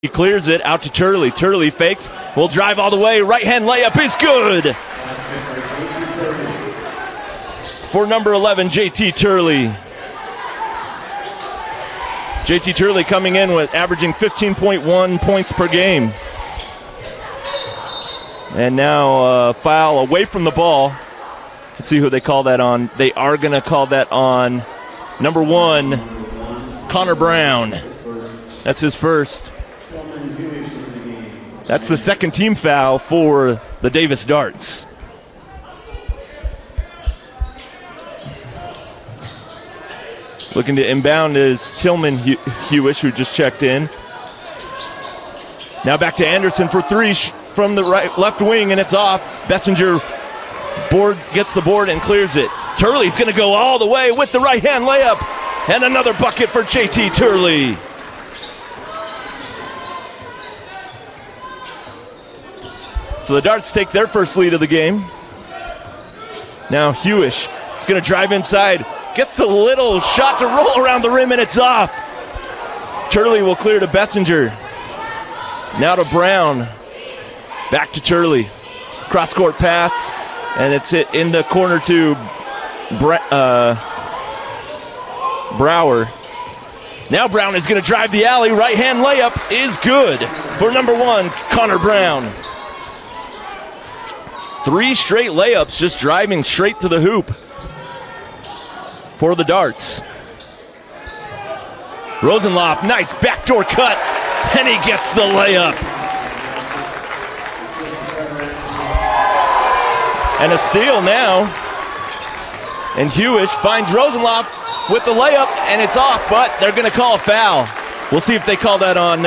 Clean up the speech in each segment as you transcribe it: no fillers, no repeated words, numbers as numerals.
He clears it out to Turley. Turley fakes, will drive all the way. Right-hand layup is good. For number 11, JT Turley. JT Turley coming in with averaging 15.1 points per game. And now foul away from the ball. Let's see who they call that on. They are going to call that on number 1, Connor Brown. That's his first. That's the second team foul for the Davis Darts. Looking to inbound is Tillman Hewish, who just checked in. Now back to Anderson for three from the left wing, and it's off. Bessinger gets the board and clears it. Turley's going to go all the way with the right-hand layup, and another bucket for JT Turley. So the Darts take their first lead of the game. Now Hewish is going to drive inside. Gets a little shot to roll around the rim, and it's off. Turley will clear to Bessinger. Now to Brown. Back to Turley. Cross-court pass, and it's in the corner to Brower. Now Brown is going to drive the alley. Right-hand layup is good for number 1, Connor Brown. 3 straight layups, just driving straight to the hoop for the Darts. Rosenloff, nice backdoor cut, and he gets the layup. And a steal now. And Hewish finds Rosenloff with the layup, and it's off, but they're going to call a foul. We'll see if they call that on...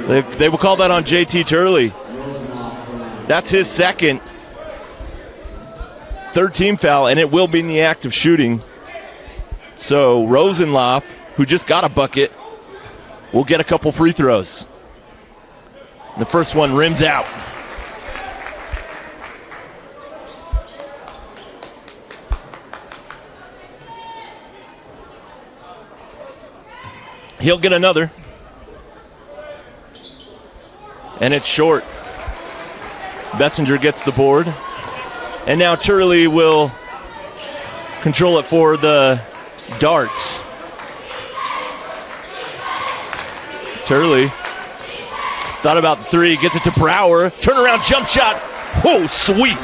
They will call that on JT Turley. That's his second. Third team foul, and it will be in the act of shooting. So Rosenloff, who just got a bucket, will get a couple free throws. The first one rims out. He'll get another. And it's short. Bessinger gets the board. And now Turley will control it for the Darts. Turley thought about the three, gets it to Brower. Turnaround jump shot. Oh, sweet.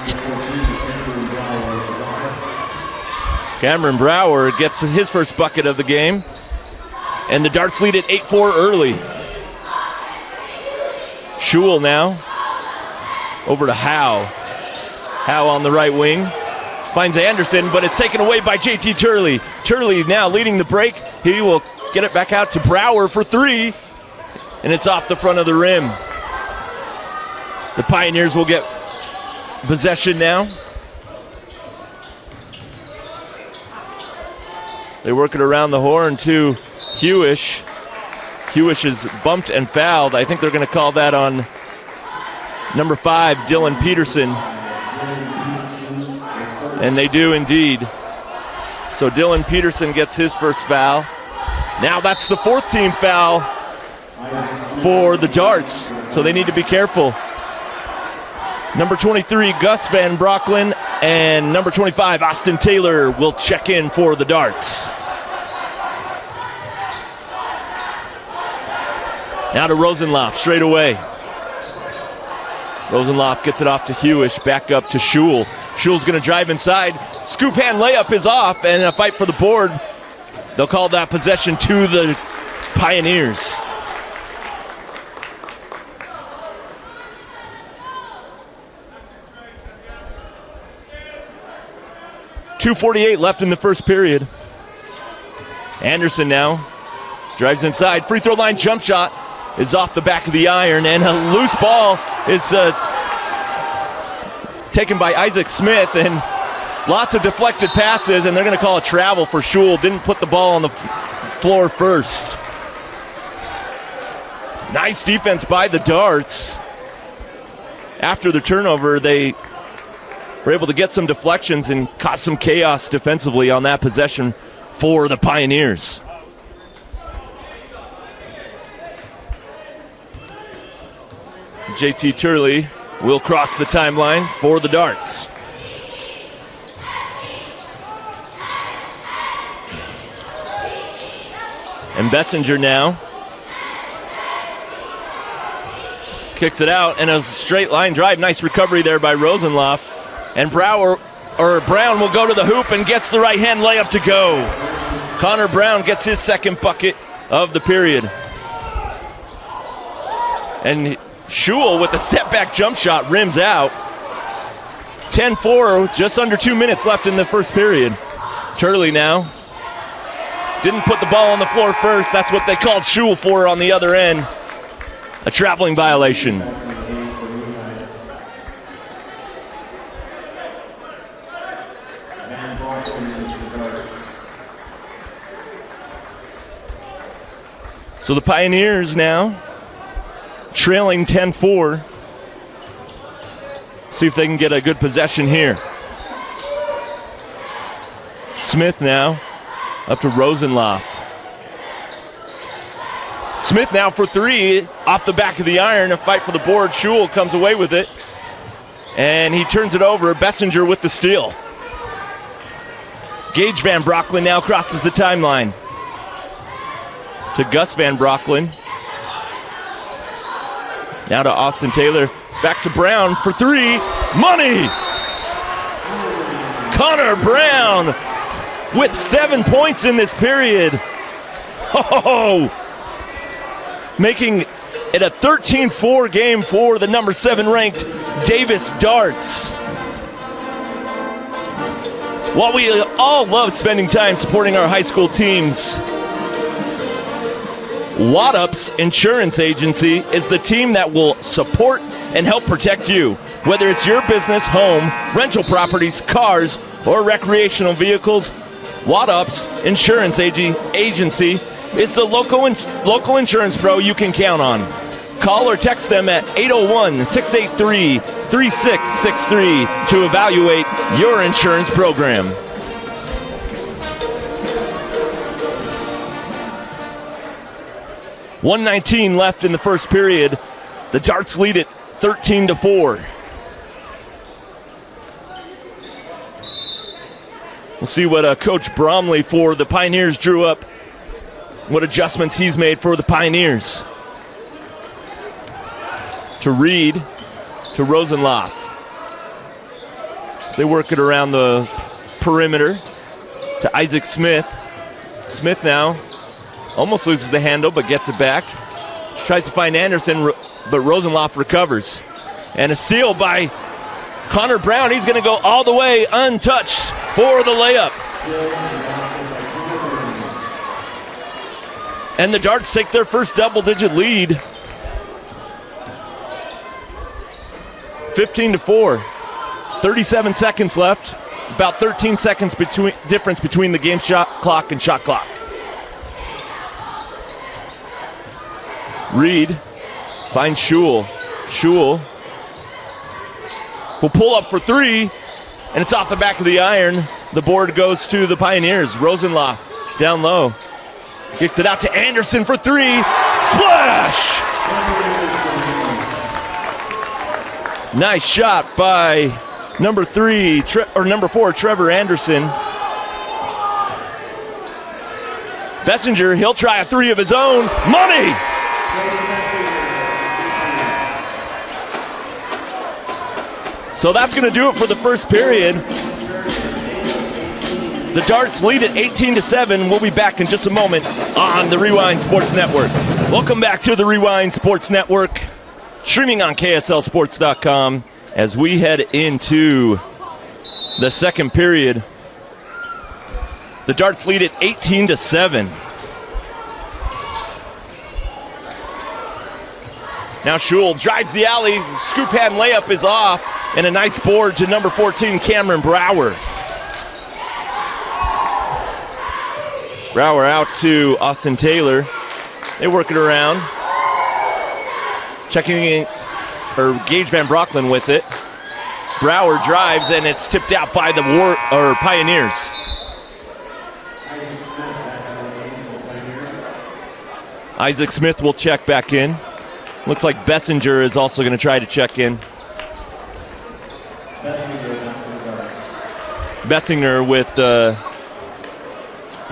Cameron Brower gets his first bucket of the game. And the Darts lead at 8-4 early. Schul now over to Howe. Howe on the right wing. Finds Anderson, but it's taken away by JT Turley. Turley now leading the break. He will get it back out to Brower for three. And it's off the front of the rim. The Pioneers will get possession now. They work it around the horn to Hewish. Hewish is bumped and fouled. I think they're going to call that on number 5, Dylan Peterson. And they do indeed. So Dylan Peterson gets his first foul. Now that's the 4th team foul for the Darts, so they need to be careful. Number 23, Gus Van Brocklin, and number 25, Austin Taylor, will check in for the Darts. Now to Rosenloff, straight away. Rosenloff gets it off to Hewish, back up to Schul. Schul's going to drive inside. Scoop hand layup is off, and a fight for the board. They'll call that possession to the Pioneers. .248 left in the first period. Anderson now drives inside. Free throw line jump shot is off the back of the iron, and a loose ball is taken by Isaac Smith, and lots of deflected passes, and they're going to call a travel for Schul. Didn't put the ball on the floor first. Nice defense by the Darts. After the turnover, they were able to get some deflections and cause some chaos defensively on that possession for the Pioneers. JT Turley will cross the timeline for the Darts. And Bessinger now kicks it out, and a straight line drive. Nice recovery there by Rosenloff. And Brown will go to the hoop and gets the right hand layup to go. Connor Brown gets his second bucket of the period. And Schul with a step back jump shot rims out. 10-4, just under 2 minutes left in the first period. Turley now. Didn't put the ball on the floor first. That's what they called Schul for on the other end. A traveling violation. So the Pioneers now trailing 10-4. See if they can get a good possession here. Smith now up to Rosenloff. Smith now for three, off the back of the iron, a fight for the board. Schul comes away with it, and he turns it over. Bessinger with the steal. Gage Van Brocklin now crosses the timeline to Gus Van Brocklin. Now to Austin Taylor, back to Brown for three, money! Connor Brown with 7 points in this period. Oh, making it a 13-4 game for the number 7 ranked Davis Darts. While we all love spending time supporting our high school teams, Wadup's Insurance Agency is the team that will support and help protect you. Whether it's your business, home, rental properties, cars, or recreational vehicles, Wadup's Insurance Agency is the local insurance pro you can count on. Call or text them at 801-683-3663 to evaluate your insurance program. .119 left in the first period. The Darts lead it 13-4. We'll see what Coach Bromley for the Pioneers drew up, what adjustments he's made for the Pioneers. To Reed, to Rosenloff. So they work it around the perimeter to Isaac Smith. Smith now almost loses the handle, but gets it back. Tries to find Anderson, but Rosenloff recovers. And a steal by Connor Brown. He's going to go all the way untouched for the layup. And the Darts take their first double-digit lead. 15-4. 37 seconds left. About 13 seconds difference between the game shot clock and shot clock. Reed finds Schul. Schul will pull up for three, and it's off the back of the iron. The board goes to the Pioneers. Rosenloff down low. Kicks it out to Anderson for three. Splash! Nice shot by number 4, Trevor Anderson. Bessinger, he'll try a three of his own. Money! So that's going to do it for the first period. The Darts lead at 18-7. We'll be back in just a moment on the Rewind Sports Network. Welcome back to the Rewind Sports Network, streaming on KSLSports.com as we head into the second period. The Darts lead at 18-7. Now Schul drives the alley, scoop hand layup is off, and a nice board to number 14, Cameron Brower. Brower out to Austin Taylor. They work it around. Checking in, or Gage Van Brocklin with it. Brower drives, and it's tipped out by the Pioneers. Isaac Smith will check back in. Looks like Bessinger is also going to try to check in. Bessinger with the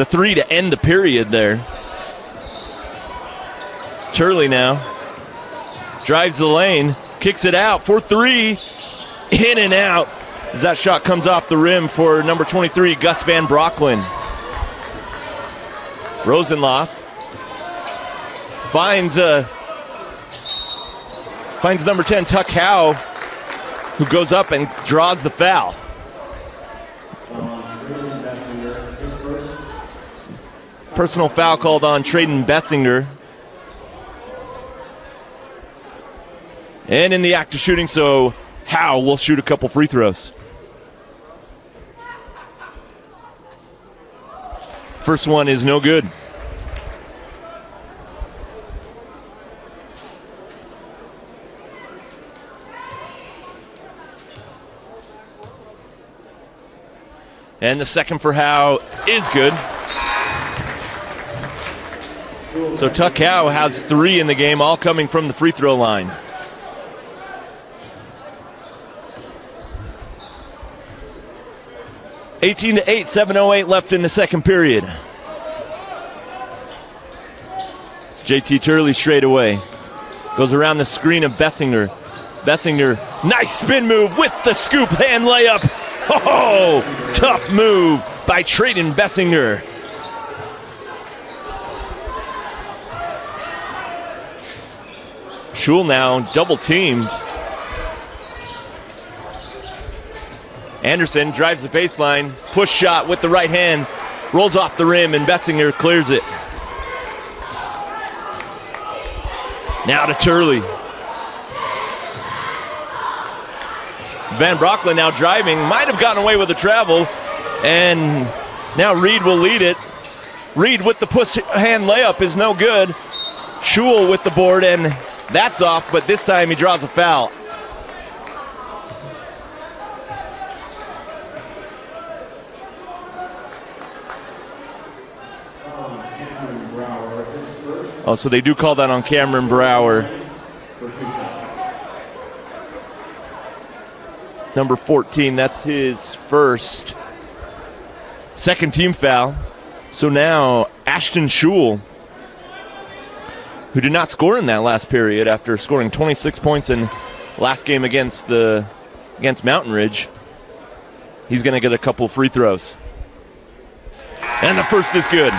three to end the period there. Turley now drives the lane, kicks it out for three, in and out as that shot comes off the rim for number 23, Gus Van Brocklin. Rosenloff finds number 10, Tuck Howe, who goes up and draws the foul. Personal foul called on Traden Bessinger. And in the act of shooting, so Howe will shoot a couple free throws. First one is no good. And the second for Howe is good. So Tuck Howe has three in the game, all coming from the free throw line. (18-8), 7:08 left in the second period. JT Turley straight away. Goes around the screen of Bessinger. Bessinger, nice spin move with the scoop hand layup. Oh, tough move by Traden Bessinger. Schul now double teamed. Anderson drives the baseline, push shot with the right hand, rolls off the rim, and Bessinger clears it. Now to Turley. Van Brocklin now driving, might have gotten away with the travel, and now Reed will lead it. Reed with the push hand layup is no good. Schul with the board, and that's off, but this time he draws a foul. Oh, so they do call that on Cameron Brower. Number 14, that's his first. Second team foul. So now Ashton Schul, who did not score in that last period after scoring 26 points in last game against Mountain Ridge. He's going to get a couple free throws. And the first is good.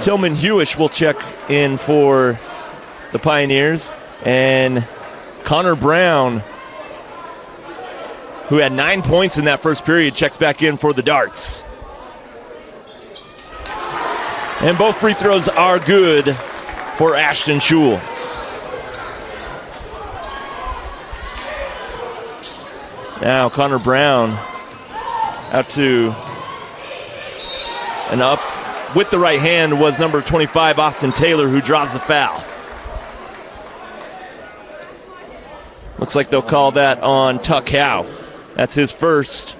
Tillman Hewish will check in for the Pioneers. And Connor Brown, who had 9 points in that first period, checks back in for the Darts. And both free throws are good for Ashton Schul. Now Connor Brown out to and up with the right hand was number 25, Austin Taylor, who draws the foul. Looks like they'll call that on Tuck Howe. That's his first.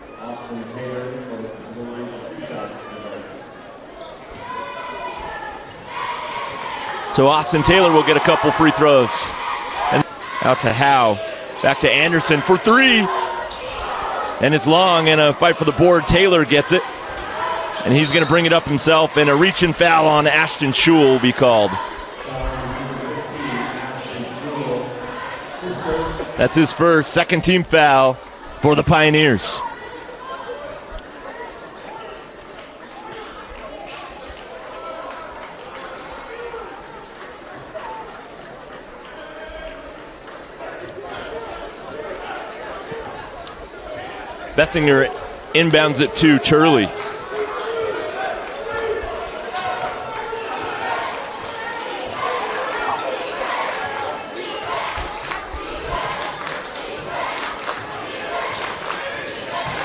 So Austin Taylor will get a couple free throws. And out to Howe. Back to Anderson for three. And it's long, and a fight for the board. Taylor gets it. And he's going to bring it up himself, and a reach and foul on Ashton Schul will be called. That's his first, second team foul for the Pioneers. Bessinger inbounds it to Turley.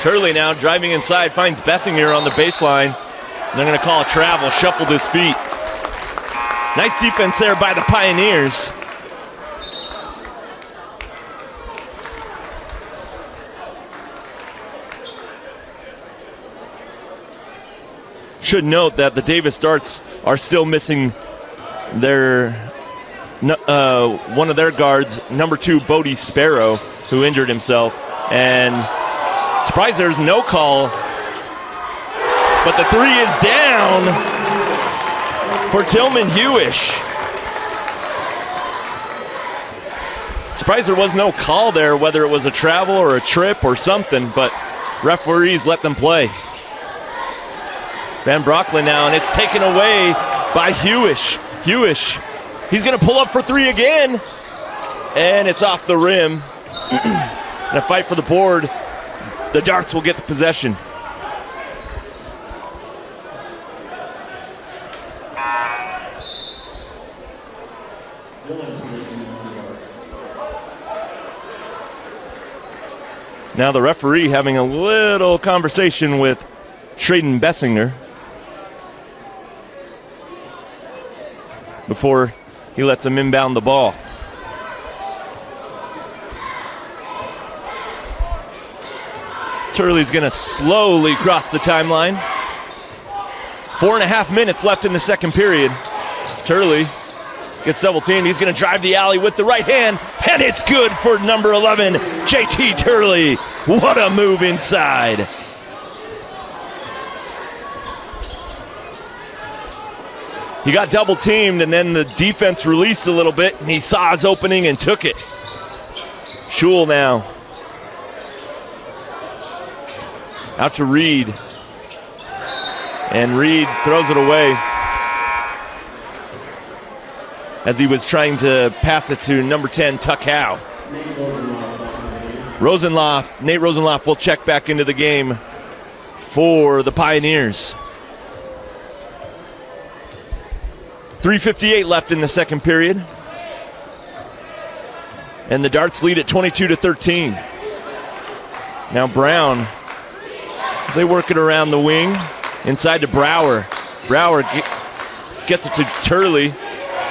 Turley now driving inside, finds Bessinger on the baseline. And they're going to call a travel, shuffled his feet. Nice defense there by the Pioneers. should note that the Davis Darts are still missing their one of their guards, number 2, Bodie Sparrow, who injured himself. And surprised there's no call, but the 3 is down for Tillman Hewish. Surprised there was no call there, whether it was a travel or a trip or something, but referees let them play. Van Brocklin now, and it's taken away by Hewish. Hewish, he's going to pull up for 3 again, and it's off the rim. In a fight for the board, the Darts will get the possession. Now the referee having a little conversation with Traden Bessinger before he lets him inbound the ball. Turley's going to slowly cross the timeline. 4.5 minutes left in the second period. Turley gets double teamed. He's going to drive the alley with the right hand, and it's good for number 11, JT Turley. What a move inside. He got double teamed, and then the defense released a little bit, and he saw his opening and took it. Schul now. Out to Reed. And Reed throws it away as he was trying to pass it to number 10, Tuck Howe. Nate Rosenloff will check back into the game for the Pioneers. 3:58 left in the second period. And the Darts lead at 22-13. Now Brown, as they work it around the wing, inside to Brower. Brower gets it to Turley.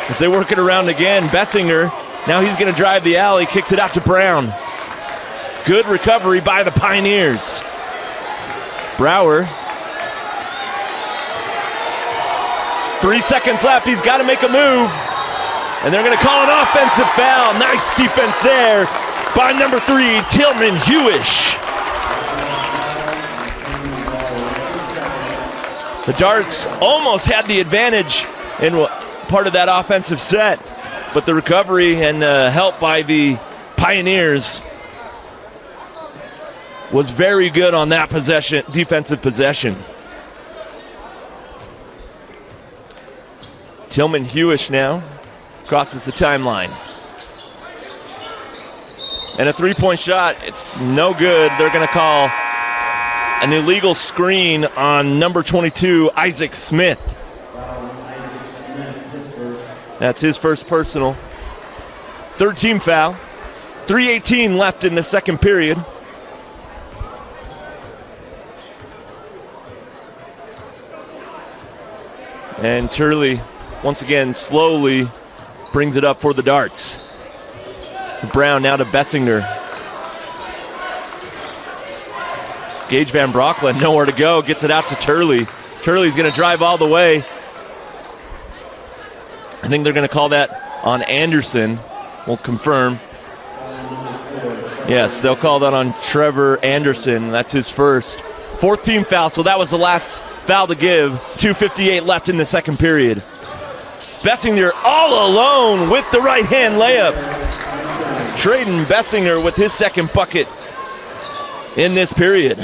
As they work it around again, Bessinger, now he's going to drive the alley, kicks it out to Brown. Good recovery by the Pioneers. Brower. 3 seconds left, he's got to make a move. And they're going to call an offensive foul. Nice defense there by number 3, Tillman Hewish. The Darts almost had the advantage in part of that offensive set, but the recovery and help by the Pioneers was very good on that possession, defensive possession. Tillman Hewish now crosses the timeline. And a three-point shot, it's no good. They're going to call an illegal screen on number 22, Isaac Smith. That's his first personal. Third team foul. 3:18 left in the second period. And Turley, once again, slowly brings it up for the Darts. Brown now to Bessinger. Gage Van Brocklin, nowhere to go, gets it out to Turley. Turley's going to drive all the way. I think they're going to call that on Anderson. We'll confirm. Yes, they'll call that on Trevor Anderson. That's his first. Fourth team foul, so that was the last foul to give. 2:58 left in the second period. Bessinger all alone with the right-hand layup. Traden Bessinger with his second bucket in this period.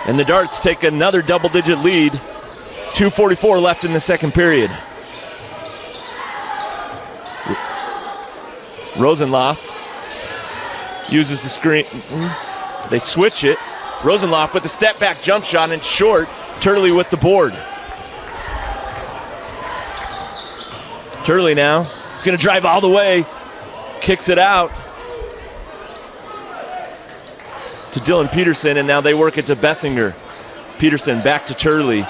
And the Darts take another double-digit lead. 2:44 left in the second period. Rosenloff uses the screen. They switch it. Rosenloff with a step-back jump shot and short. Turley with the board. Turley now is going to drive all the way. Kicks it out to Dylan Peterson, and now they work it to Bessinger. Peterson back to Turley.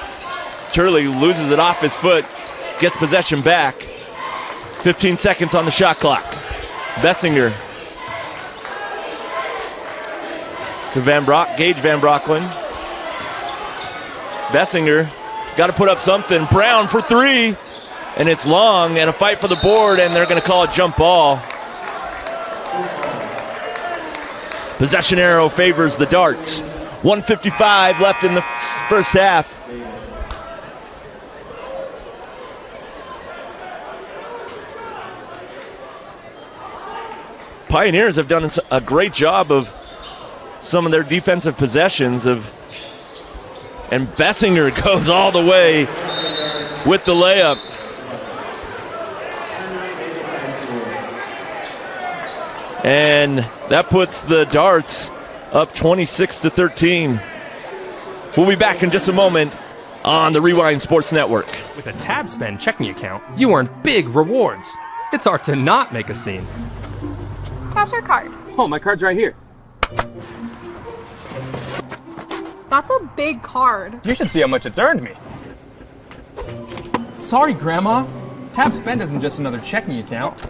Turley loses it off his foot, gets possession back. 15 seconds on the shot clock. Bessinger to Gage Van Brocklin. Bessinger got to put up something. Brown for three, and it's long, and a fight for the board, and they're going to call it jump ball. Possession arrow favors the Darts. 1:55 left in the first half. Pioneers have done a great job of some of their defensive possessions and Bessinger goes all the way with the layup. And that puts the Darts up 26-13. We'll be back in just a moment on the Rewind Sports Network. With a Tab Spend checking account, you earn big rewards. It's hard to not make a scene. Cash or card? Oh, my card's right here. That's a big card. You should see how much it's earned me. Sorry, Grandma. Tab Spend isn't just another checking account.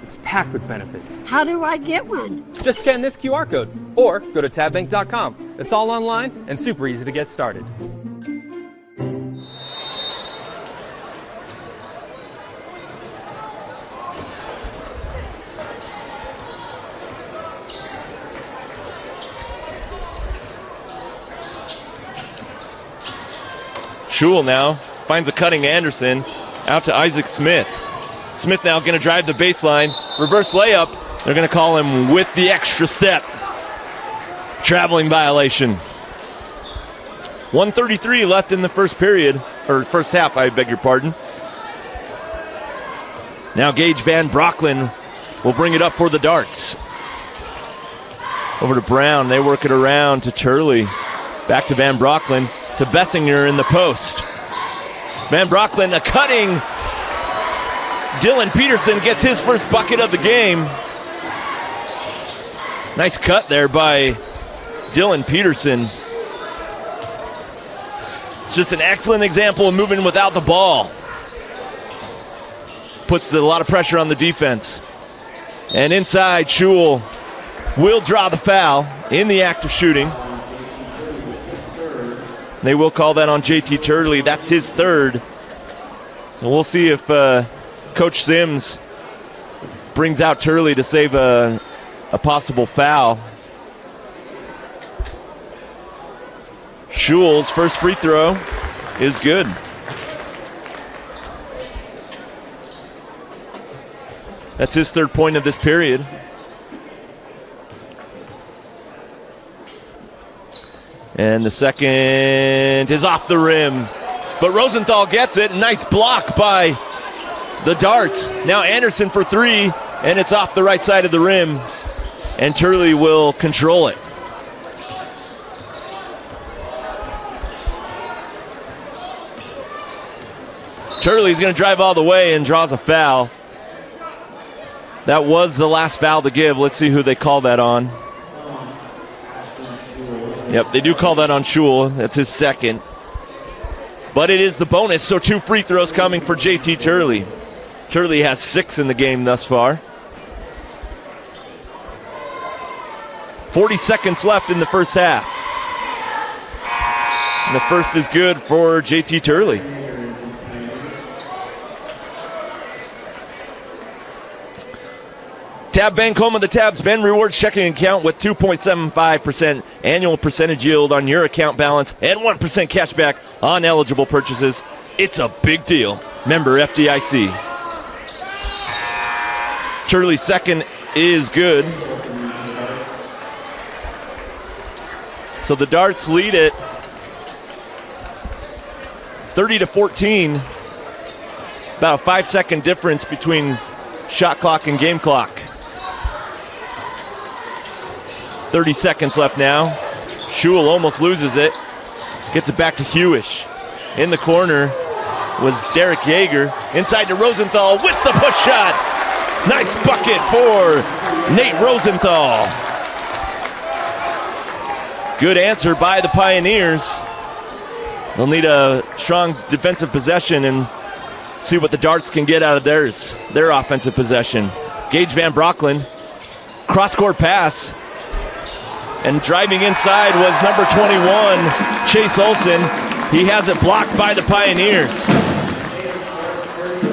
It's packed with benefits. How do I get one? Just scan this QR code or go to tabbank.com. It's all online and super easy to get started. Schul now finds a cutting Anderson out to Isaac Smith. Smith now going to drive the baseline. Reverse layup. They're going to call him with the extra step. Traveling violation. 1:33 left in the first period, or first half, I beg your pardon. Now Gage Van Brocklin will bring it up for the Darts. Over to Brown. They work it around to Turley. Back to Van Brocklin. To Bessinger in the post. Van Brocklin, a cutting. Dylan Peterson gets his first bucket of the game. Nice cut there by Dylan Peterson. It's just an excellent example of moving without the ball. Puts a lot of pressure on the defense. And inside, Schul will draw the foul in the act of shooting. They will call that on JT Turley. That's his third. So we'll see if Coach Sims brings out Turley to save a possible foul. Schul's first free throw is good. That's his third point of this period. And the second is off the rim. But Rosenthal gets it. Nice block by the Darts. Now Anderson for three, and it's off the right side of the rim. And Turley will control it. Turley's going to drive all the way and draws a foul. That was the last foul to give. Let's see who they call that on. Yep, they do call that on Schul. That's his second. But it is the bonus, so two free throws coming for JT Turley. Turley has 6 in the game thus far. 40 seconds left in the first half. And the first is good for JT Turley. Tab Bank, home of the Tab Spend Rewards checking account with 2.75% annual percentage yield on your account balance and 1% cash back on eligible purchases. It's a big deal. Member FDIC. Turley's second is good. So the Darts lead it 30-14. About a 5-second difference between shot clock and game clock. 30 seconds left now. Schul almost loses it. Gets it back to Hewish. In the corner was Derek Yeager. Inside to Rosenthal with the push shot. Nice bucket for Nate Rosenthal. Good answer by the Pioneers. They'll need a strong defensive possession and see what the Darts can get out of their offensive possession. Gage Van Brocklin, cross-court pass. And driving inside was number 21, Chase Olson. He has it blocked by the Pioneers.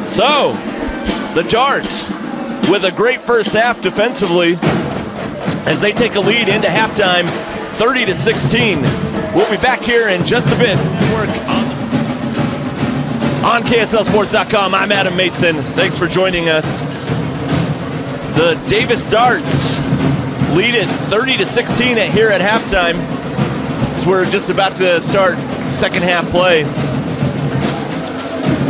So, the Darts with a great first half defensively as they take a lead into halftime, 30-16. We'll be back here in just a bit. On KSLSports.com, I'm Adam Mason. Thanks for joining us. The Davis Darts lead it 30-16 here at halftime. So we're just about to start second half play.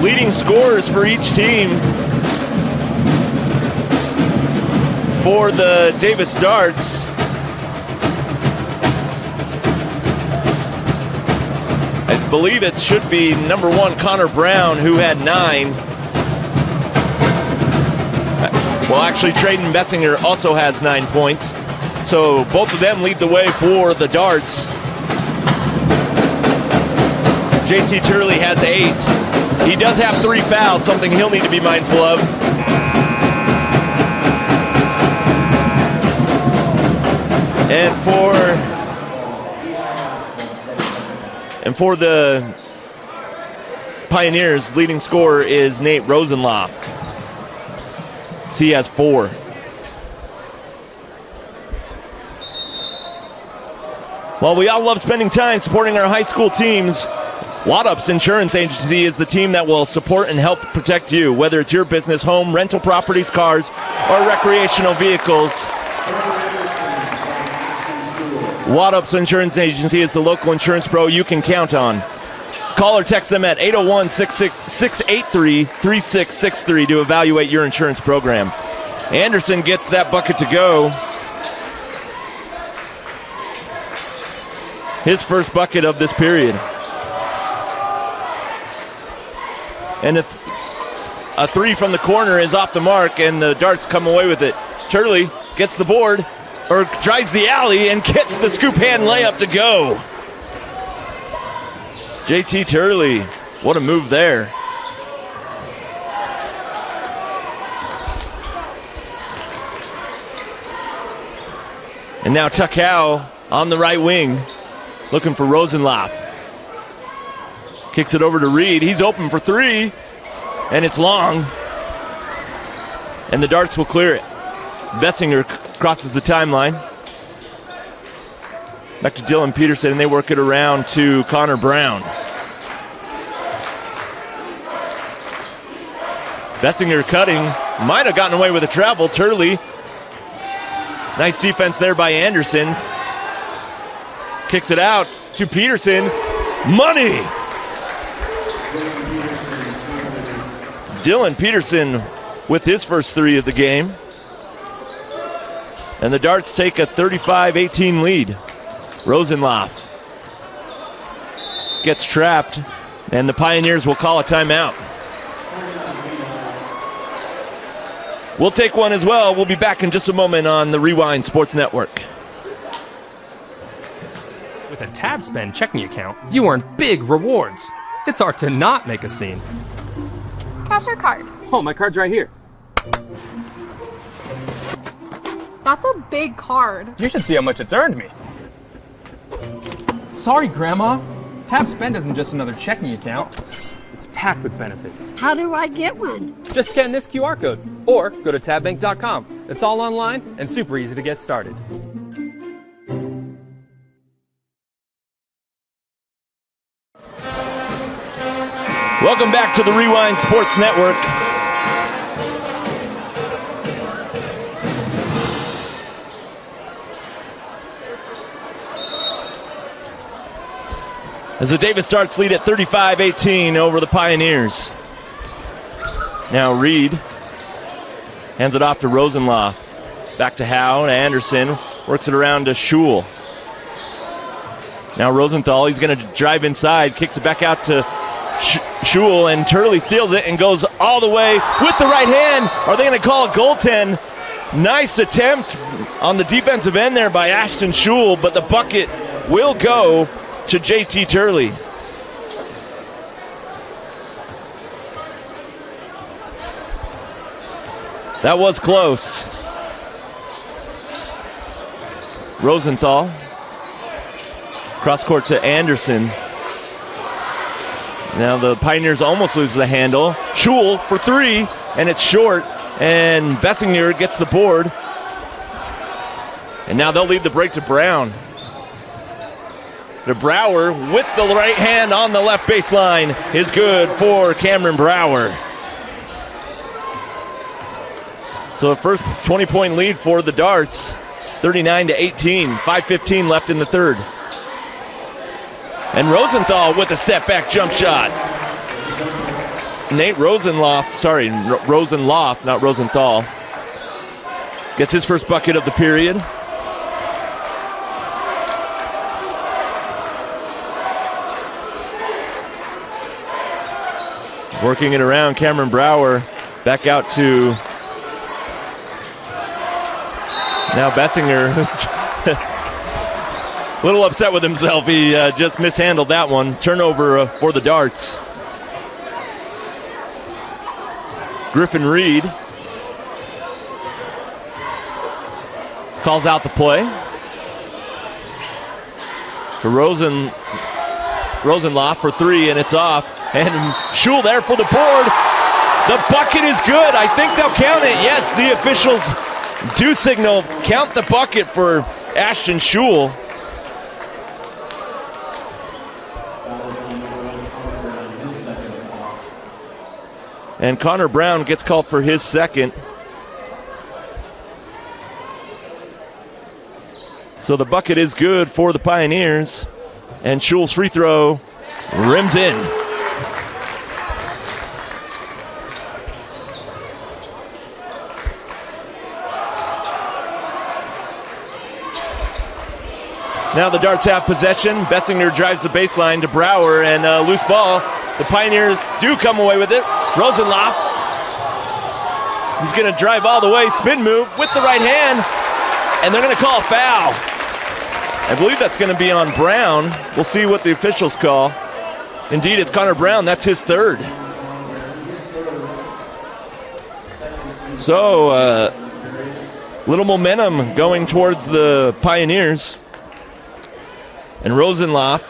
Leading scorers for each team. For the Davis Darts, I believe it should be number 1 Connor Brown, who had 9. Well, actually, Trayden Bessinger also has 9 points. So both of them lead the way for the Darts. JT Turley has 8. He does have 3 fouls, something he'll need to be mindful of. And for the Pioneers, leading scorer is Nate Rosenloff. So he has 4. While we all love spending time supporting our high school teams, Wadup's Insurance Agency is the team that will support and help protect you, whether it's your business, home, rental properties, cars, or recreational vehicles. Wadup's Insurance Agency is the local insurance pro you can count on. Call or text them at 801-683-3663 to evaluate your insurance program. Anderson gets that bucket to go. His first bucket of this period. And a 3 from the corner is off the mark, and the Darts come away with it. Turley gets the board, or drives the alley, and gets the scoop hand layup to go. JT Turley, what a move there. And now Tuck Howe on the right wing, looking for Rosenloff. Kicks it over to Reed. He's open for 3, and it's long. And the Darts will clear it. Bessinger crosses the timeline. Back to Dylan Peterson, and they work it around to Connor Brown. Bessinger cutting. Might have gotten away with a travel. Turley. Nice defense there by Anderson. Kicks it out to Peterson. Money! Dylan Peterson with his first 3 of the game. And the Darts take a 35-18 lead. Rosenloff gets trapped, and the Pioneers will call a timeout. We'll take one as well. We'll be back in just a moment on the Rewind Sports Network. With a Tab Spend checking account, you earn big rewards. It's hard to not make a scene. Cash or card? Oh, my card's right here. That's a big card. You should see how much it's earned me. Sorry, Grandma. Tab Spend isn't just another checking account. It's packed with benefits. How do I get one? Just scan this QR code or go to tabbank.com. It's all online and super easy to get started. Welcome back to the Rewind Sports Network. As the Davis Darts lead at 35-18 over the Pioneers. Now Reed hands it off to Rosenloff. Back to Howe, to Anderson. Works it around to Schul. Now Rosenthal, he's going to drive inside. Kicks it back out to Schul, and Turley steals it and goes all the way with the right hand. Are they going to call it goaltend? Nice attempt on the defensive end there by Ashton Schul, but the bucket will go to JT Turley. That was close. Rosenthal. Cross court to Anderson. Now the Pioneers almost lose the handle. Schul for three, and it's short, and Bessinger gets the board. And now they'll leave the break to Brown. To Brower with the right hand on the left baseline is good for Cameron Brower. So the first 20-point lead for the Darts, 39-18, 5:15 left in the third. And Rosenthal with a step-back jump shot. Nate Rosenloff, not Rosenthal, gets his first bucket of the period. Working it around, Cameron Brower back out to now Bessinger. A little upset with himself. He just mishandled that one. Turnover for the Darts. Griffin Reed calls out the play. To Rosenloff for three, and it's off. And Schul there for the board. The bucket is good. I think they'll count it. Yes, the officials do signal count the bucket for Ashton Schul. And Connor Brown gets called for his second. So the bucket is good for the Pioneers. And Schul's free throw rims in. Now the Darts have possession. Bessinger drives the baseline to Brower, and loose ball. The Pioneers do come away with it. Rosenloff, he's going to drive all the way, spin move with the right hand, and they're going to call a foul. I believe that's going to be on Brown. We'll see what the officials call. Indeed, it's Connor Brown. That's his third. So, little momentum going towards the Pioneers. And Rosenloff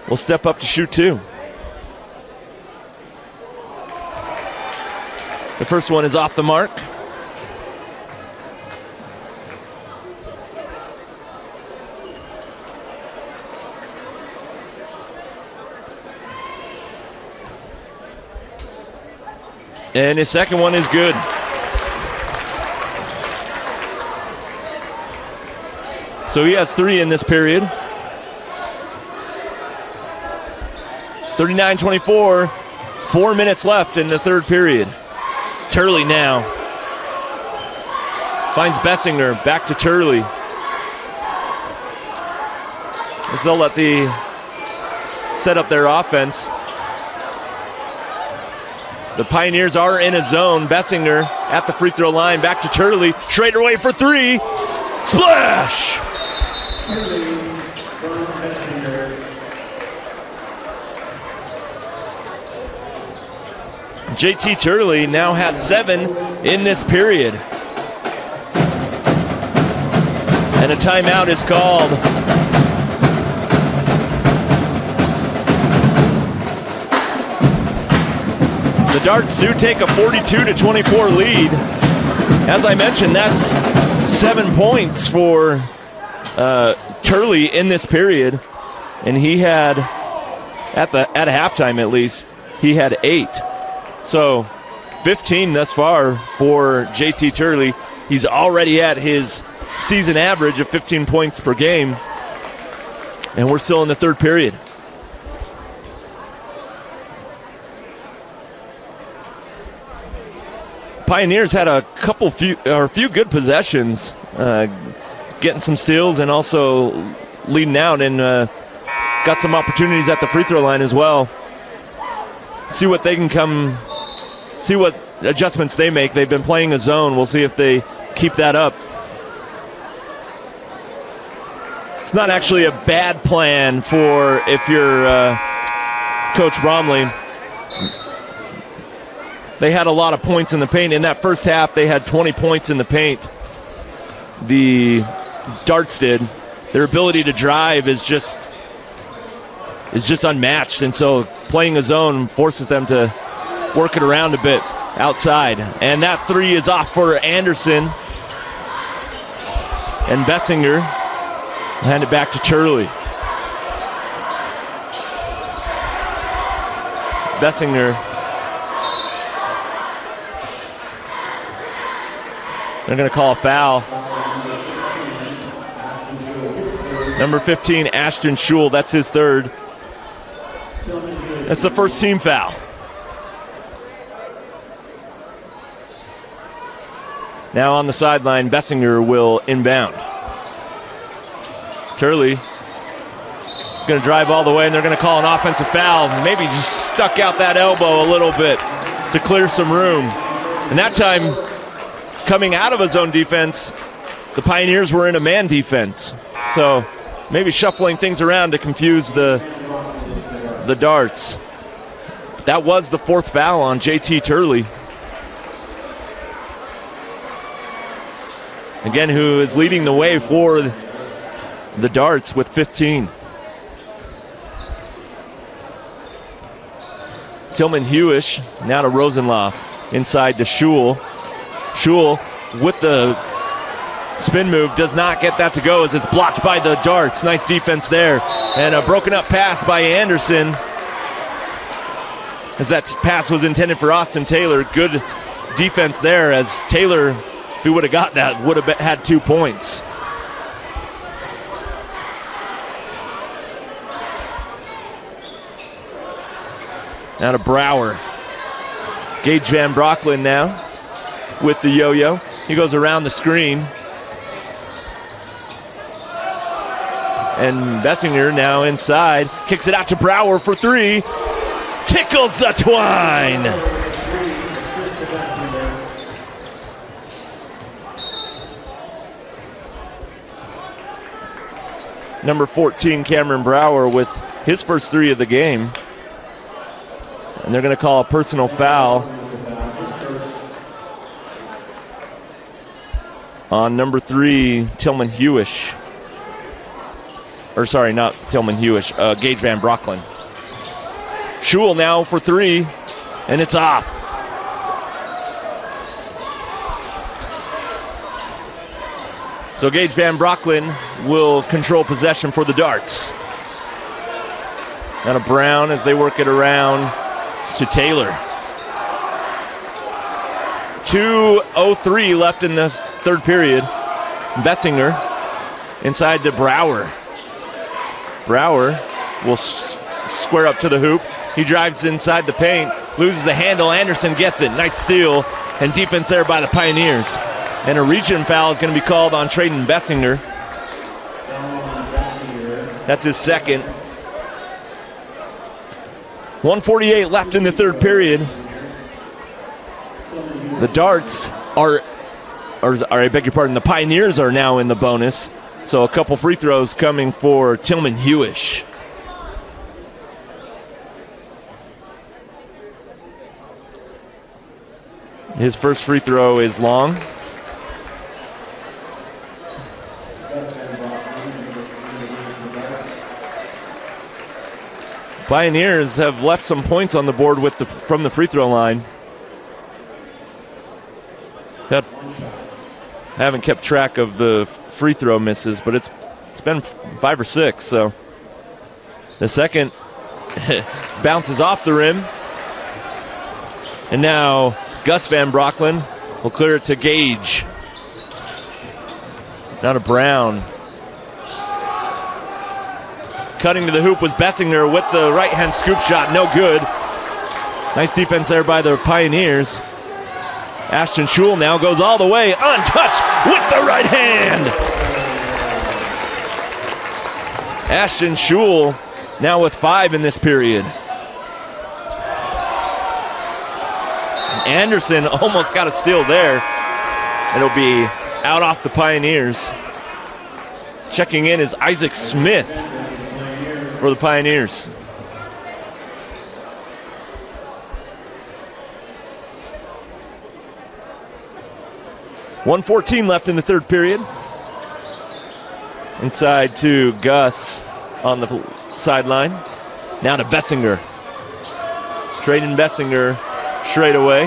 will step up to shoot two. The first one is off the mark. And his second one is good. So he has three in this period. 39-24, 4 minutes left in the third period. Turley now finds Bessinger, back to Turley. As they'll let the set up their offense. The Pioneers are in a zone. Bessinger at the free throw line, back to Turley. Schrader away for three. Splash! JT Turley now has 7 in this period. And a timeout is called. The Darts do take a 42-24 lead. As I mentioned, that's 7 points for Turley in this period. And he had, at halftime at least, he had 8. So 15 thus far for JT Turley. He's already at his season average of 15 points per game. And we're still in the third period. Pioneers had a few good possessions, getting some steals and also leading out, and got some opportunities at the free throw line as well. See what they can see what adjustments they make. They've been playing a zone. We'll see if they keep that up. It's not actually a bad plan for if you're Coach Bromley. They had a lot of points in the paint. In that first half, they had 20 points in the paint. The Darts did. Their ability to drive is just is just unmatched, and so playing a zone forces them to work it around a bit outside. And that three is off for Anderson. And Bessinger will hand it back to Turley. Bessinger. They're going to call a foul. Number 15, Ashton Schul, that's his third. That's the first team foul. Now on the sideline, Bessinger will inbound. Turley is going to drive all the way, and they're going to call an offensive foul. Maybe just stuck out that elbow a little bit to clear some room. And that time, coming out of a zone defense, the Pioneers were in a man defense. So maybe shuffling things around to confuse the Darts. That was the fourth foul on JT Turley. Again, who is leading the way for the Darts with 15. Tillman Hewish, now to Rosenloff. Inside to Schul. Schul with the spin move does not get that to go as it's blocked by the Darts. Nice defense there. And a broken up pass by Anderson. As that pass was intended for Austin Taylor. Good defense there as Taylor, if he would have got that, would have had 2 points. Now to Brower. Gage Van Brocklin now with the yo-yo. He goes around the screen. And Bessinger now inside. Kicks it out to Brower for three. Tickles the twine. Number 14, Cameron Brower, with his first three of the game. And they're going to call a personal foul on number 3, Tillman Hewish. Or sorry, not Tillman Hewish, Gage Van Brocklin. Schul now for three, and it's off. So Gage Van Brocklin will control possession for the Darts. Now to Brown as they work it around to Taylor. 2:03 left in this third period. Bessinger inside to Brower. Brower will square up to the hoop. He drives inside the paint, loses the handle. Anderson gets it. Nice steal and defense there by the Pioneers. And a reach-in foul is going to be called on Traden Bessinger. That's his second. 1:48 left in the third period. The Darts I beg your pardon, the Pioneers are now in the bonus. So a couple free throws coming for Tillman Hewish. His first free throw is long. Pioneers have left some points on the board from the free throw line. Haven't kept track of the free throw misses, but it's been 5 or 6. So the second bounces off the rim, and now Gus Van Brocklin will clear it to Gage. Now to Brown. Cutting to the hoop was Bessinger with the right-hand scoop shot. No good. Nice defense there by the Pioneers. Ashton Schul now goes all the way, untouched with the right hand. Ashton Schul now with 5 in this period. Anderson almost got a steal there. It'll be out off the Pioneers. Checking in is Isaac Smith for the Pioneers. .114 left in the third period. Inside to Gus on the sideline. Now to Bessinger. Trading Bessinger straight away.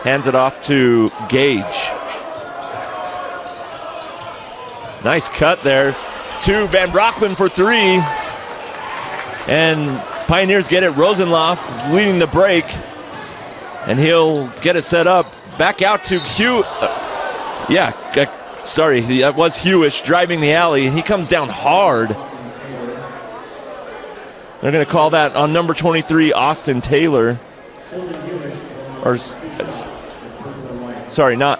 Hands it off to Gage. Nice cut there to Van Brocklin for three. And Pioneers get it. Rosenloff leading the break. And he'll get it set up. Back out to Hugh. Sorry, that was Hewish driving the alley. He comes down hard. They're going to call that on number 23, Austin Taylor. Or, sorry, not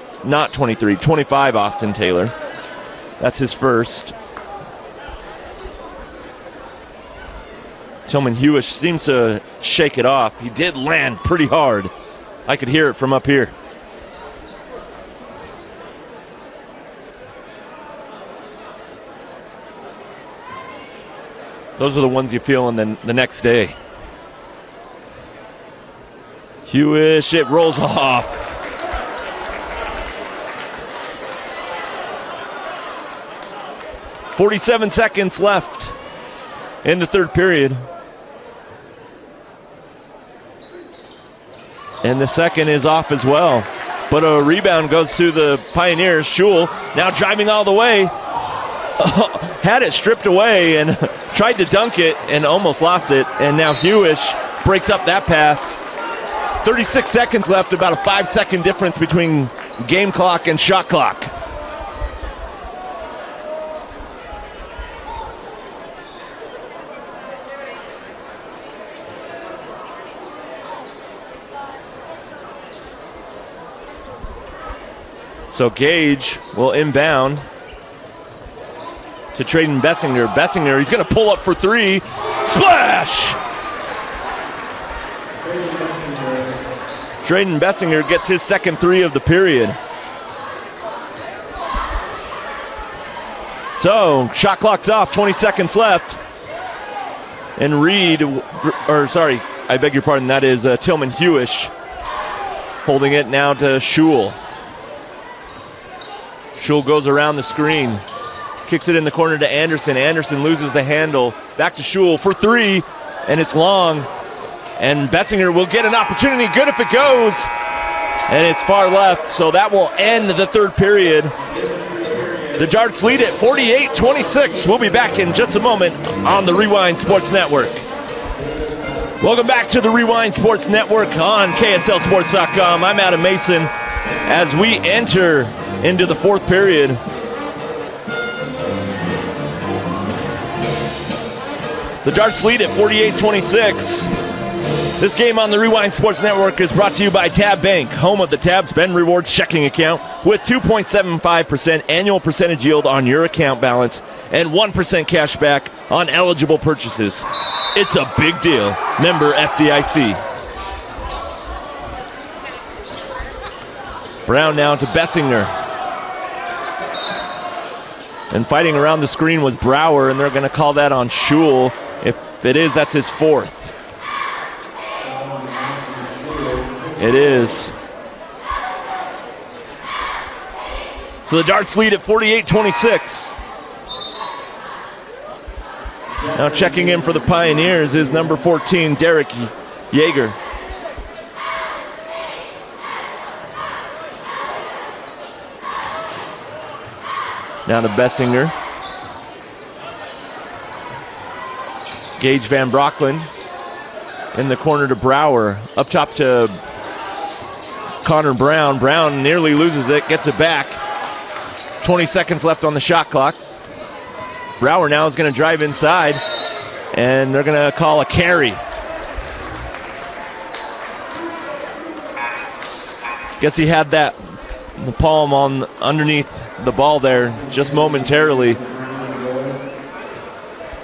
23, 25, Austin Taylor. That's his first. Tillman Hewish seems to shake it off. He did land pretty hard. I could hear it from up here. Those are the ones you feel in the next day. Hewish, it rolls off. .47 seconds left in the third period. And the second is off as well. But a rebound goes to the Pioneers. Schul now driving all the way. Had it stripped away and tried to dunk it and almost lost it. And now Hewish breaks up that pass. 36 seconds left, about a 5-second difference between game clock and shot clock. So Gage will inbound to Traden Bessinger. Bessinger, he's going to pull up for three. Splash! Traden Bessinger gets his second three of the period. So, shot clock's off, 20 seconds left. And I beg your pardon, that is Tillman Hewish holding it now to Schul. Schul goes around the screen. Kicks it in the corner to Anderson. Anderson loses the handle. Back to Schul for three, and it's long. And Bessinger will get an opportunity. Good if it goes. And it's far left, so that will end the third period. The Darts lead it 48-26. We'll be back in just a moment on the Rewind Sports Network. Welcome back to the Rewind Sports Network on KSLSports.com. I'm Adam Mason as we enter into the fourth period. The Darts lead at 48-26. This game on the Rewind Sports Network is brought to you by Tab Bank, home of the Tab Spend Rewards checking account with 2.75% annual percentage yield on your account balance and 1% cash back on eligible purchases. It's a big deal. Member FDIC. Brown now to Bessinger. And fighting around the screen was Brower, and they're going to call that on Schul. If it is, that's his fourth. It is. So the Darts lead at 48-26. Now checking in for the Pioneers is number 14, Derek Yeager. Now to Bessinger. Gage Van Brocklin in the corner to Brower. Up top to Connor Brown. Brown nearly loses it, gets it back. 20 seconds left on the shot clock. Brower now is going to drive inside, and they're going to call a carry. Guess he had the palm on underneath the ball there just momentarily.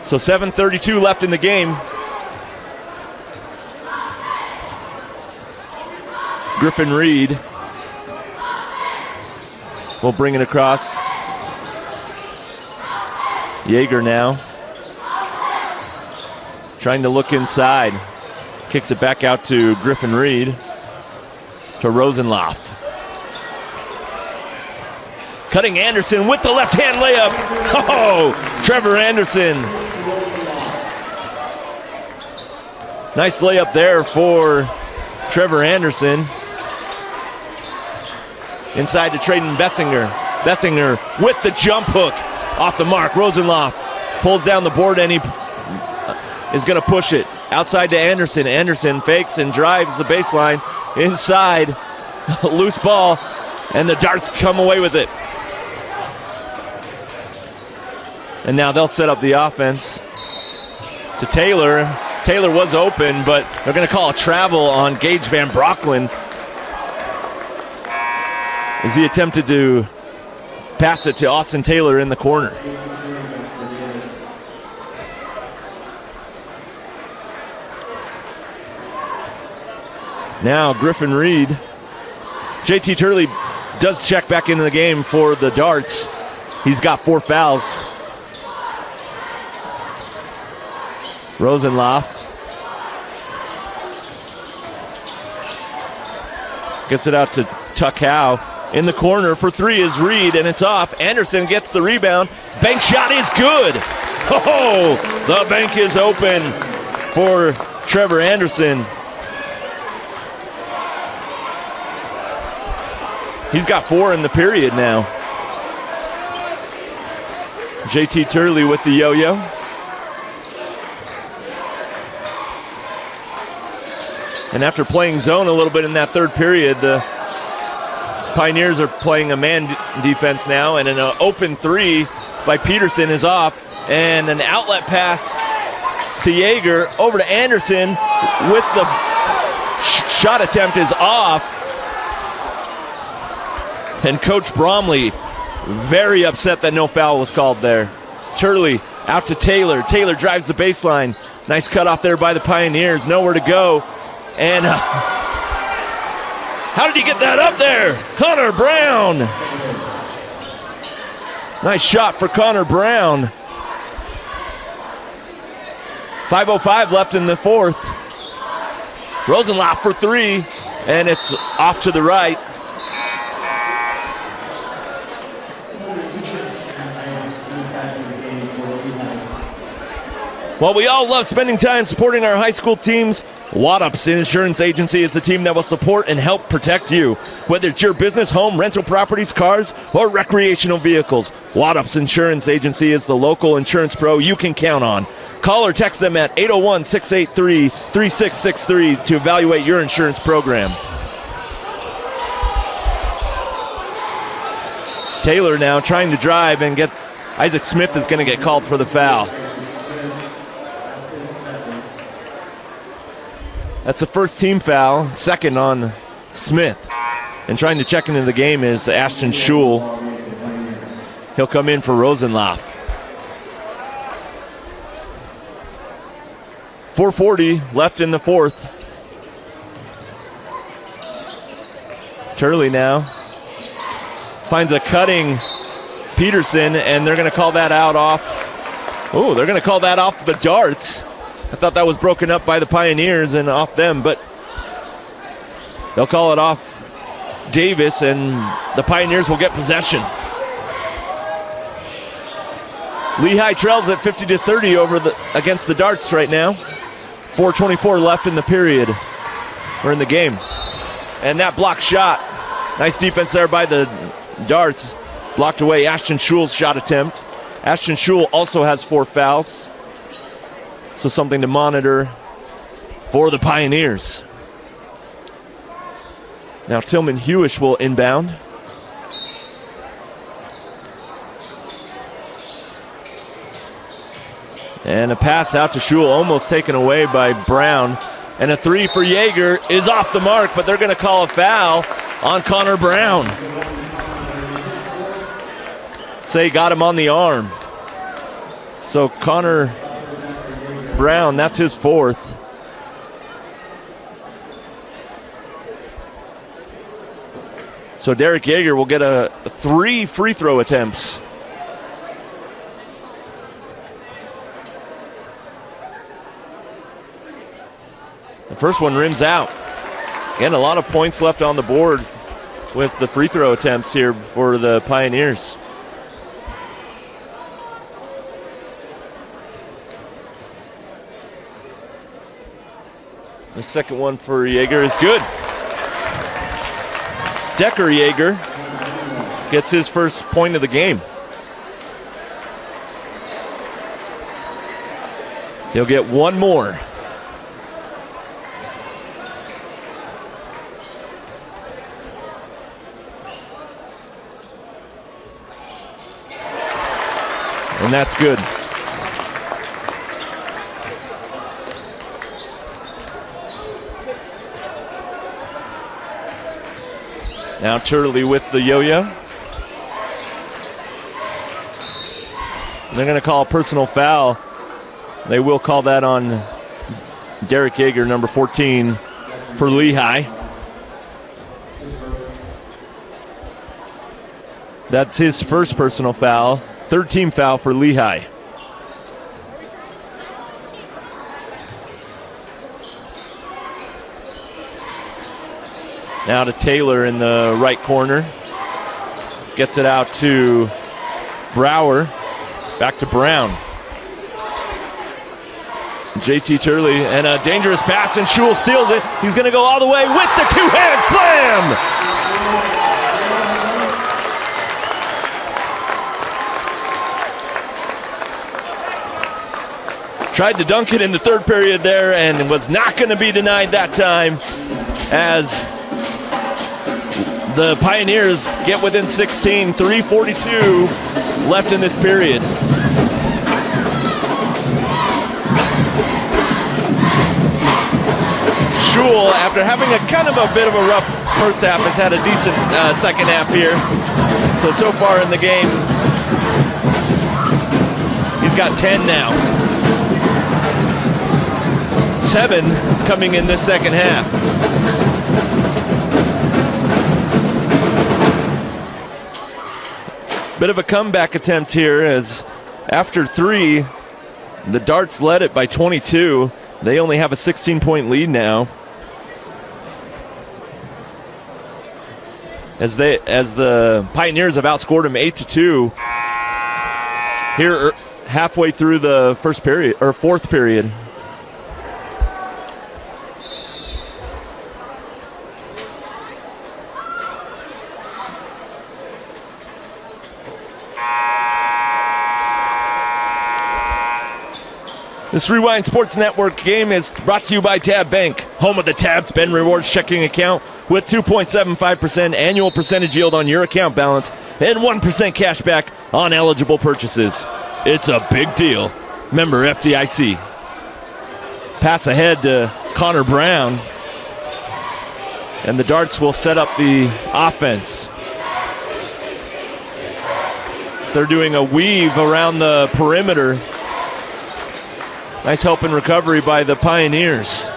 So 7:32 left in the game. Griffin Reed will bring it across. Yeager now trying to look inside. Kicks it back out to Griffin Reed to Rosenloff. Cutting Anderson with the left-hand layup. Oh, Trevor Anderson Nice layup there for Trevor Anderson. Inside to Trayden Bessinger. Bessinger with the jump hook off the mark. Rosenloff pulls down the board and he is going to push it outside to Anderson. Anderson fakes and drives the baseline inside. Loose ball, and the Darts come away with it. And now they'll set up the offense to Taylor. Taylor was open, but they're going to call a travel on Gage Van Brocklin as he attempted to pass it to Austin Taylor in the corner. Now Griffin Reed. JT Turley does check back into the game for the Darts. He's got 4 fouls. Rosenloff gets it out to Tuck Howe. In the corner for 3 is Reed, and it's off. Anderson gets the rebound. Bank shot is good. Oh, the bank is open for Trevor Anderson. He's got 4 in the period now. JT Turley with the yo-yo. And after playing zone a little bit in that third period, the Pioneers are playing a man defense now, and an open 3 by Peterson is off, and an outlet pass to Yeager over to Anderson with the shot attempt is off. And Coach Bromley very upset that no foul was called there. Turley out to Taylor. Taylor drives the baseline. Nice cutoff there by the Pioneers. Nowhere to go. And how did he get that up there? Connor Brown. Nice shot for Connor Brown. 5:05 left in the fourth. Rosenloff for 3, and it's off to the right. While we all love spending time supporting our high school teams, Waddup's Insurance Agency is the team that will support and help protect you. Whether it's your business, home, rental properties, cars, or recreational vehicles, Waddup's Insurance Agency is the local insurance pro you can count on. Call or text them at 801-683-3663 to evaluate your insurance program. Taylor now trying to drive and get Isaac Smith is going to get called for the foul. That's the first team foul, second on Smith. And trying to check into the game is Ashton Schul. He'll come in for Rosenloff. 4:40 left in the fourth. Turley now finds a cutting Peterson, and they're going to call that out off. Oh, they're going to call that off the Darts. I thought that was broken up by the Pioneers and off them, but they'll call it off Davis, and the Pioneers will get possession. Lehi trails at 50-30 against the Darts right now. 4:24 left in the period, or in the game. And that block shot, nice defense there by the Darts. Blocked away Ashton Schul's shot attempt. Ashton Schul also has 4 fouls. So something to monitor for the Pioneers. Now Tillman Hewish will inbound. And a pass out to Schul, almost taken away by Brown. And a 3 for Yeager is off the mark, but they're going to call a foul on Connor Brown. Say got him on the arm. So Connor Brown, that's his 4th. So Derek Yeager will get 3 free throw attempts. The first one rims out. Again, a lot of points left on the board with the free throw attempts here for the Pioneers. The second one for Yeager is good. Decker Yeager gets his first point of the game. He'll get one more. And that's good. Now Turley with the yo-yo. They're going to call a personal foul. They will call that on Derek Yeager, number 14, for Lehi. That's his first personal foul. Third team foul for Lehi. Now to Taylor in the right corner. Gets it out to Brower. Back to Brown. JT Turley and a dangerous pass, and Schul steals it. He's going to go all the way with the two-hand slam. Tried to dunk it in the third period there and was not going to be denied that time as the Pioneers get within 16, 3:42 left in this period. Schul, after having a kind of a bit of a rough first half, has had a decent second half here. So far in the game, he's got 10 now. 7 coming in this second half. Bit of a comeback attempt here as after 3, the Darts led it by 22. They only have a 16-point lead now. As the Pioneers have outscored them 8-2 here halfway through the first period or fourth period. This Rewind Sports Network game is brought to you by Tab Bank, home of the Tab Spend Rewards checking account with 2.75% annual percentage yield on your account balance and 1% cash back on eligible purchases. It's a big deal. Member FDIC. Pass ahead to Connor Brown, and the Darts will set up the offense. They're doing a weave around the perimeter. Nice help and recovery by the Pioneers.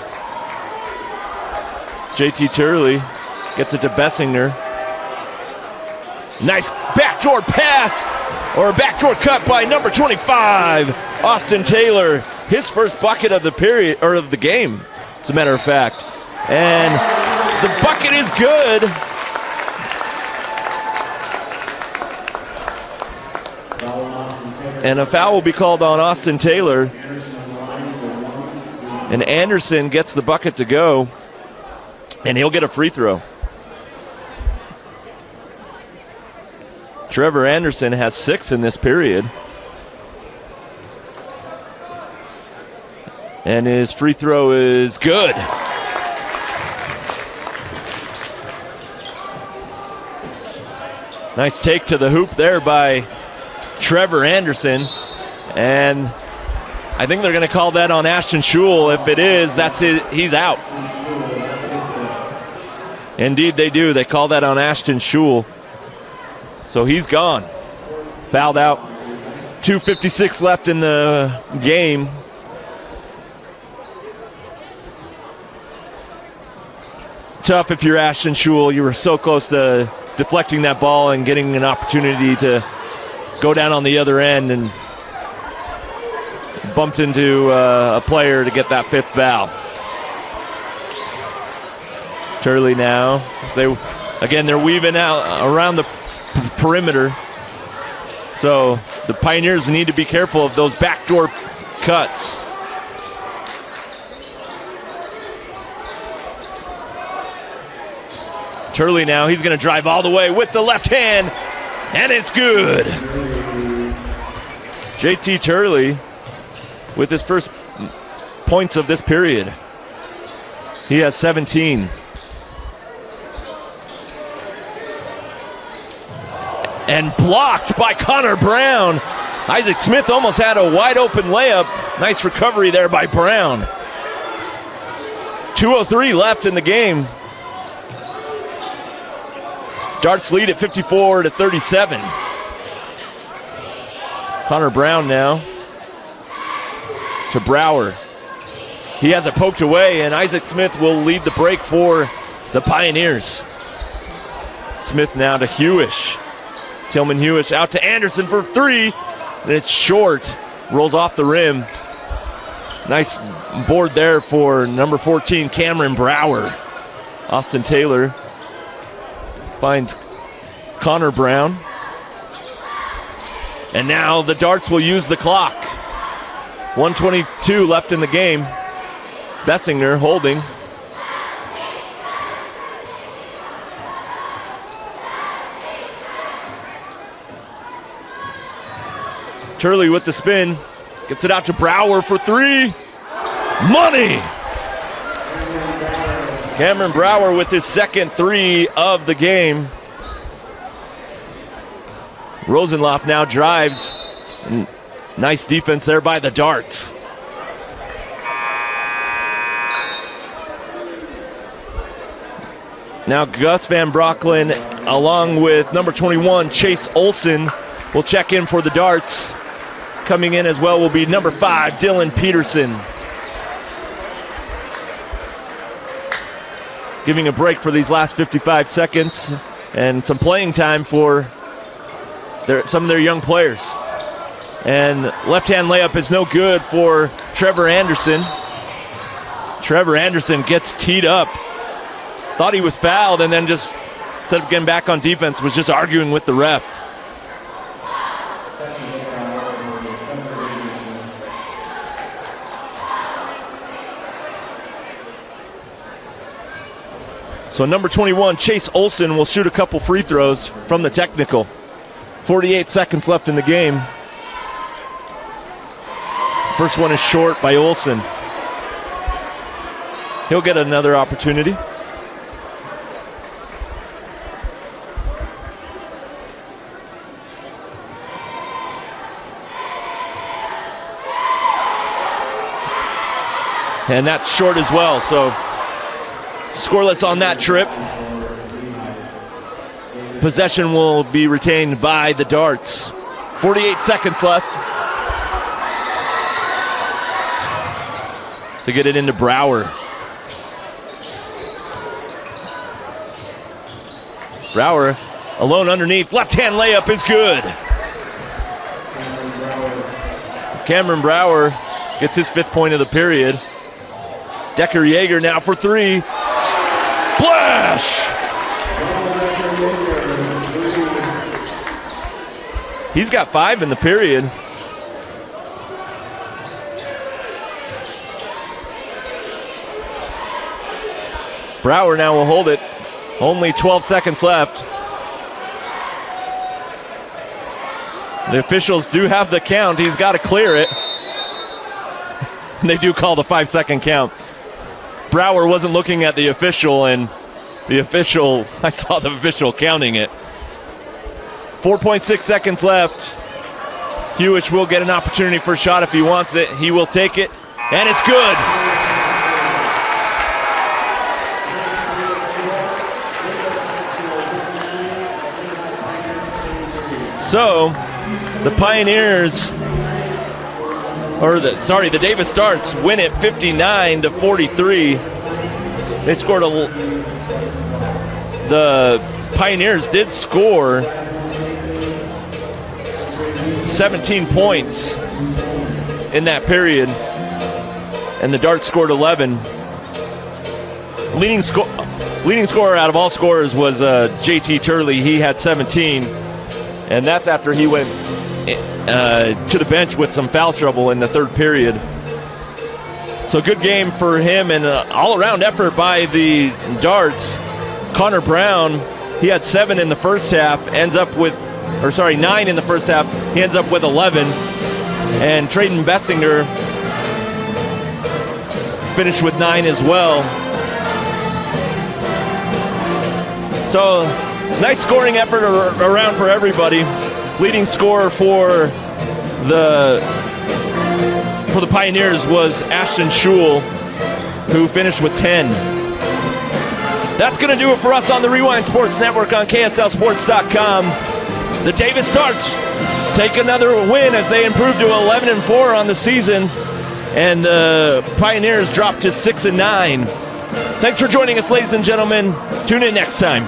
JT Turley gets it to Bessinger. Nice backdoor pass or backdoor cut by number 25, Austin Taylor. His first bucket of the period or of the game, as a matter of fact. And the bucket is good. And a foul will be called on Austin Taylor. And Anderson gets the bucket to go, and he'll get a free throw. Trevor Anderson has 6 in this period. And his free throw is good. Nice take to the hoop there by Trevor Anderson. And I think they're going to call that on Ashton Schul. If it is, that's it. He's out. Indeed, they do. They call that on Ashton Schul. So he's gone. Fouled out. 2:56 left in the game. Tough if you're Ashton Schul. You were so close to deflecting that ball and getting an opportunity to go down on the other end, and bumped into a player to get that 5th foul. Turley now. They're weaving out around the perimeter. So the Pioneers need to be careful of those backdoor cuts. Turley now, he's going to drive all the way with the left hand, and it's good. JT Turley with his first points of this period. He has 17. And blocked by Connor Brown. Isaac Smith almost had a wide open layup. Nice recovery there by Brown. 2:03 left in the game. Darts lead at 54-37. Connor Brown now to Brower. He has it poked away, and Isaac Smith will lead the break for the Pioneers. Smith now to Hewish. Tillman Hewish out to Anderson for three, and it's short. Rolls off the rim. Nice board there for number 14, Cameron Brower. Austin Taylor finds Connor Brown. And now the Darts will use the clock. 1:22 left in the game. Bessinger holding. Turley with the spin. Gets it out to Brower for three. Money! Cameron Brower with his second three of the game. Rosenloff now drives. Nice defense there by the Darts. Now Gus Van Brocklin along with number 21 Chase Olson will check in for the Darts. Coming in as well will be number 5 Dylan Peterson. Giving a break for these last 55 seconds and some playing time for some of their young players. And left-hand layup is no good for Trevor Anderson. Trevor Anderson gets teed up. Thought he was fouled, and then just, instead of getting back on defense, was just arguing with the ref. So number 21, Chase Olson, will shoot a couple free throws from the technical. 48 seconds left in the game. First one is short by Olson. He'll get another opportunity. And that's short as well, so scoreless on that trip. Possession will be retained by the Darts. 48 seconds left. To get it into Brower. Brower alone underneath. Left-hand layup is good. Cameron Brower gets his 5th point of the period. Decker Yeager now for three. Splash! He's got 5 in the period. Brower now will hold it. Only 12 seconds left. The officials do have the count. He's got to clear it. They do call the 5-second count. Brower wasn't looking at the official, and I saw the official counting it. 4.6 seconds left. Hewish will get an opportunity for a shot if he wants it. He will take it, and it's good. So, the Pioneers, the Davis Darts win it 59-43. They scored the Pioneers did score 17 points in that period, and the Darts scored 11. Leading scorer out of all scorers was JT Turley. He had 17, and that's after he went to the bench with some foul trouble in the 3rd period. So good game for him, and an all-around effort by the Darts. Connor Brown, he had 7 in the first half, 9 in the first half. He ends up with 11. And Trayden Bessinger finished with 9 as well. So, nice scoring effort around for everybody. Leading scorer for the Pioneers was Ashton Schul, who finished with 10. That's going to do it for us on the Rewind Sports Network on KSLSports.com. The Davis Darts take another win as they improve to 11-4 on the season, and the Pioneers drop to 6-9. Thanks for joining us, ladies and gentlemen. Tune in next time.